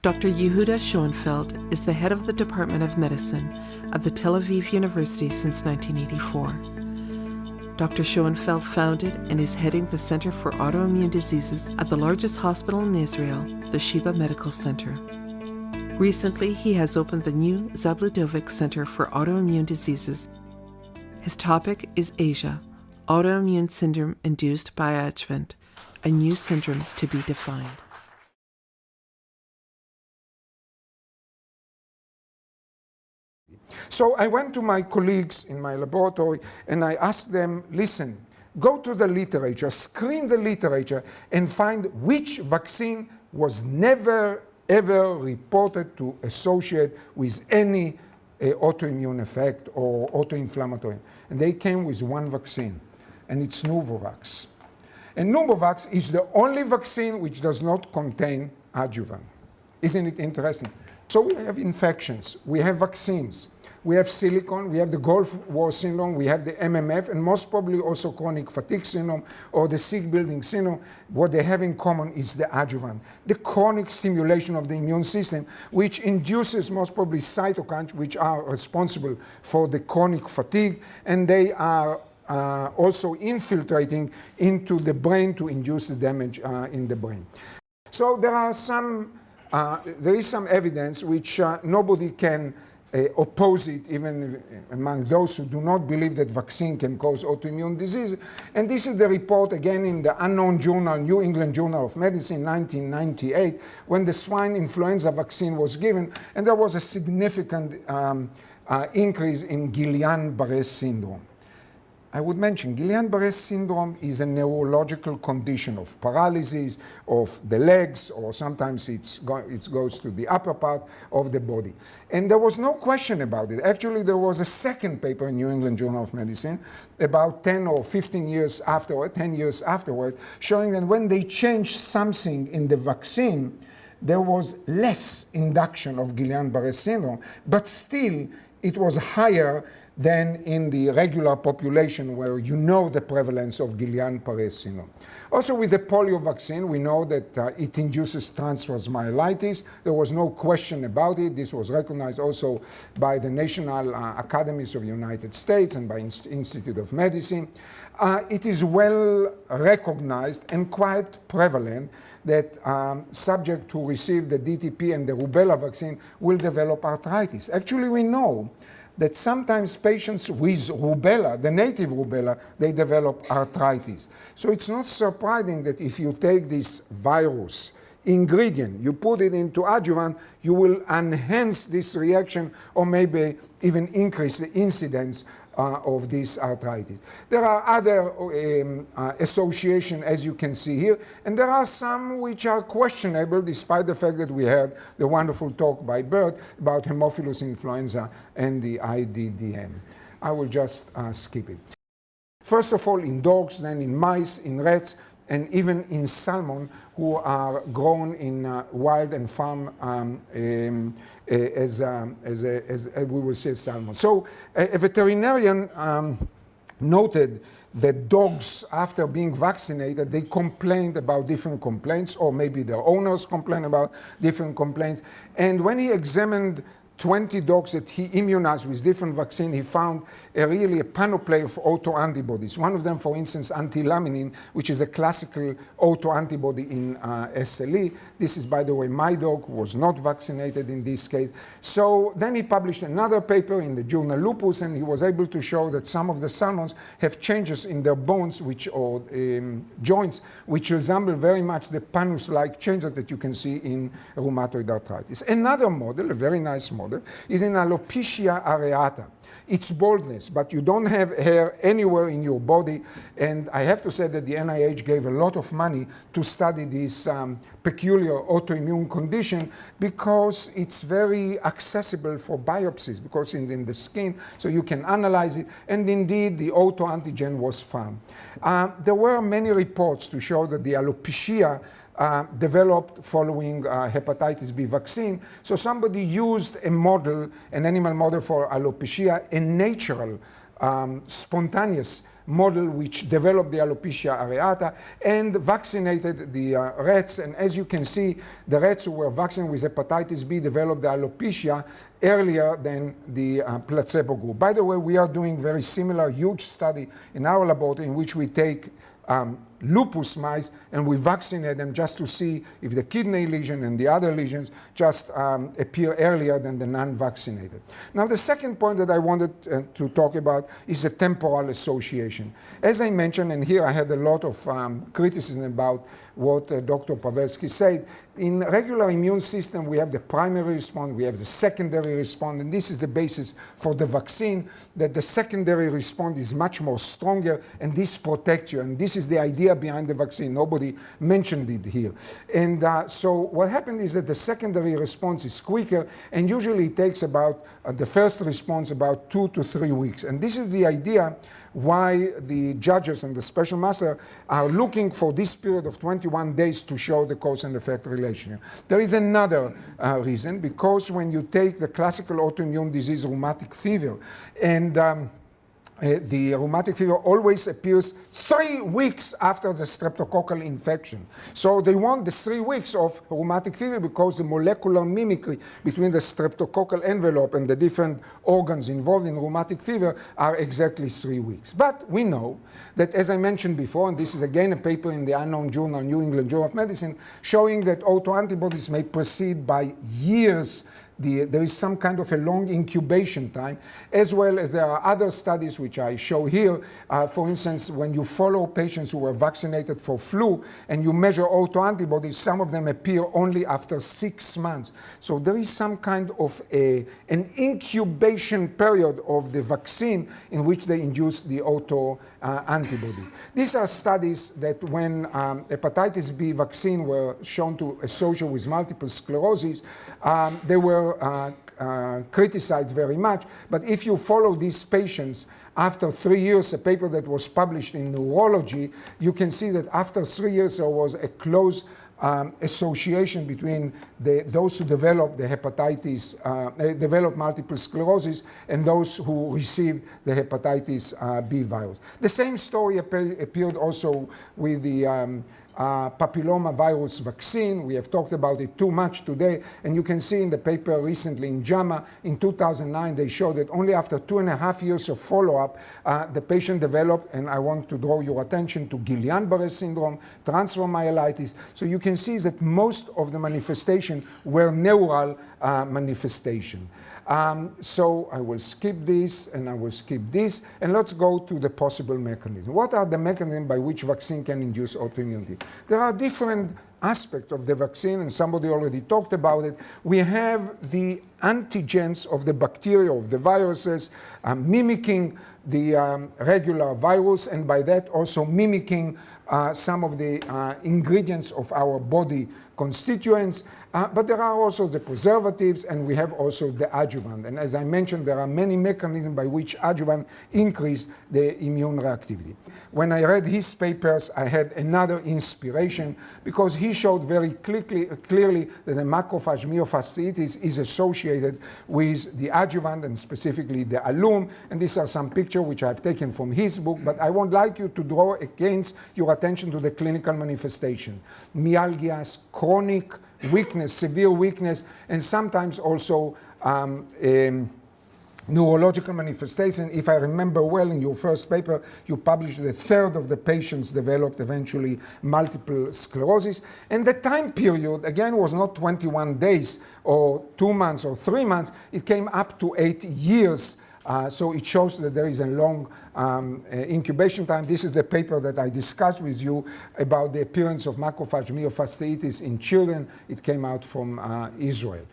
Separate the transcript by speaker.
Speaker 1: Dr. Yehuda Shoenfeld is the head of the Department of Medicine at the Tel Aviv University since 1984. Dr. Shoenfeld founded and is heading the Center for Autoimmune Diseases at the largest hospital in Israel, the Sheba Medical Center. Recently, he has opened the new Zabludovic Center for Autoimmune Diseases. His topic is Asia, autoimmune syndrome induced by adyuvant, a new syndrome to be defined.
Speaker 2: So I went to my colleagues in my laboratory and I asked them, listen, go to the literature, screen the literature and find which vaccine was never ever reported to associate with any autoimmune effect or autoinflammatory. And they came with one vaccine, and it's Nuvovax. And Nuvovax is the only vaccine which does not contain adjuvant. Isn't it interesting? So we have infections, we have vaccines, we have silicone, we have the Gulf War syndrome, we have the MMF, and most probably also chronic fatigue syndrome or the sick building syndrome. What they have in common is the adjuvant, the chronic stimulation of the immune system, which induces most probably cytokines, which are responsible for the chronic fatigue, and they are also infiltrating into the brain to induce the damage in the brain. So there is some evidence which nobody can oppose it, even among those who do not believe that vaccine can cause autoimmune disease. And this is the report, again, in the unknown journal, New England Journal of Medicine, 1998, when the swine influenza vaccine was given, and there was a significant increase in Guillain-Barré syndrome. I would mention Guillain-Barré syndrome is a neurological condition of paralysis of the legs, or sometimes it goes to the upper part of the body. And there was no question about it. Actually, there was a second paper in New England Journal of Medicine about 10 or 15 years afterward, 10 years afterward, showing that when they changed something in the vaccine, there was less induction of Guillain-Barré syndrome, but still it was higher than in the regular population where you know the prevalence of Guillain-Barré syndrome. Also with the polio vaccine, we know that it induces transverse myelitis. There was no question about it. This was recognized also by the National Academies of the United States and by Institute of Medicine. It is well recognized and quite prevalent that subjects who receive the DTP and the rubella vaccine will develop arthritis. Actually, we know that sometimes patients with rubella, the native rubella, they develop arthritis. So it's not surprising that if you take this virus ingredient, you put it into adjuvant, you will enhance this reaction or maybe even increase the incidence of this arthritis. There are other associations, as you can see here, and there are some which are questionable, despite the fact that we had the wonderful talk by Bert about Haemophilus influenza and the IDDM. I will just skip it. First of all, in dogs, then in mice, in rats, and even in salmon, who are grown in wild and farm as we will say salmon. So a veterinarian noted that dogs, after being vaccinated, they complained about different complaints, or maybe their owners complained about different complaints. And when he examined 20 dogs that he immunized with different vaccines, he found really a panoply of autoantibodies. One of them, for instance, antilaminin, which is a classical autoantibody in SLE. This is, by the way, my dog, who was not vaccinated in this case. So then he published another paper in the journal Lupus, and he was able to show that some of the salmons have changes in their bones, or joints, which resemble very much the Panus-like changes that you can see in rheumatoid arthritis. Another model, a very nice model, model, is in alopecia areata. It's baldness, but you don't have hair anywhere in your body. And I have to say that the NIH gave a lot of money to study this peculiar autoimmune condition because it's very accessible for biopsies, because it's in the skin, so you can analyze it. And indeed, the autoantigen was found. There were many reports to show that the alopecia developed following hepatitis B vaccine. So somebody used a model, an animal model for alopecia, a natural, spontaneous model which developed the alopecia areata and vaccinated the rats. And as you can see, the rats who were vaccinated with hepatitis B developed the alopecia earlier than the placebo group. By the way, we are doing very similar huge study in our laboratory in which we take lupus mice and we vaccinate them just to see if the kidney lesion and the other lesions just appear earlier than the non-vaccinated. Now, the second point that I wanted to talk about is a temporal association. As I mentioned, and here I had a lot of criticism about what Dr. Pawelski said, in regular immune system, we have the primary response, we have the secondary response, and this is the basis for the vaccine, that the secondary response is much more stronger, and this protects you, and this is the idea behind the vaccine. Nobody mentioned it here. And so what happened is that the secondary response is quicker, and usually it takes about, the first response about 2 to 3 weeks. And this is the idea why the judges and the special master are looking for this period of 21 days to show the cause and effect relation. There is another reason, because when you take the classical autoimmune disease rheumatic fever, and the rheumatic fever always appears 3 weeks after the streptococcal infection. So they want the 3 weeks of rheumatic fever because the molecular mimicry between the streptococcal envelope and the different organs involved in rheumatic fever are exactly 3 weeks. But we know that, as I mentioned before, and this is again a paper in the unknown journal, New England Journal of Medicine, showing that autoantibodies may proceed by years. There is some kind of a long incubation time, as well as there are other studies which I show here. For instance, when you follow patients who were vaccinated for flu and you measure autoantibodies, some of them appear only after 6 months. So there is some kind of an incubation period of the vaccine in which they induce the autoantibody. These are studies that when hepatitis B vaccine were shown to associate with multiple sclerosis, they were criticized very much. But if you follow these patients after 3 years, a paper that was published in Neurology, you can see that after 3 years there was a close association between those who developed the hepatitis, developed multiple sclerosis, and those who received the hepatitis B virus. The same story appeared also with the papilloma virus vaccine. We have talked about it too much today, and you can see in the paper recently in JAMA in 2009, they showed that only after 2.5 years of follow-up, the patient developed, and I want to draw your attention to Guillain-Barré syndrome, transfer myelitis. So you can see that most of the manifestation were neural manifestation. So I will skip this and I will skip this, and let's go to the possible mechanism. What are the mechanisms by which vaccine can induce autoimmunity? There are different aspects of the vaccine, and somebody already talked about it. We have the antigens of the bacteria, of the viruses, mimicking the regular virus, and by that also mimicking some of the ingredients of our body constituents. But there are also the preservatives, and we have also the adjuvant. And as I mentioned, there are many mechanisms by which adjuvant increase the immune reactivity. When I read his papers, I had another inspiration, because he showed very clearly that the macrophage myofasciitis is associated with the adjuvant, and specifically the alum. And these are some pictures which I've taken from his book, but I would like you to draw against your attention to the clinical manifestation. Myalgias, chronic weakness, severe weakness, and sometimes also neurological manifestation. If I remember well, in your first paper, you published that 1/3 of the patients developed eventually multiple sclerosis. And the time period, again, was not 21 days or 2 months or 3 months. It came up to 8 years. So it shows that there is a long incubation time. This is the paper that I discussed with you about the appearance of macrophage myofasciitis in children. It came out from Israel.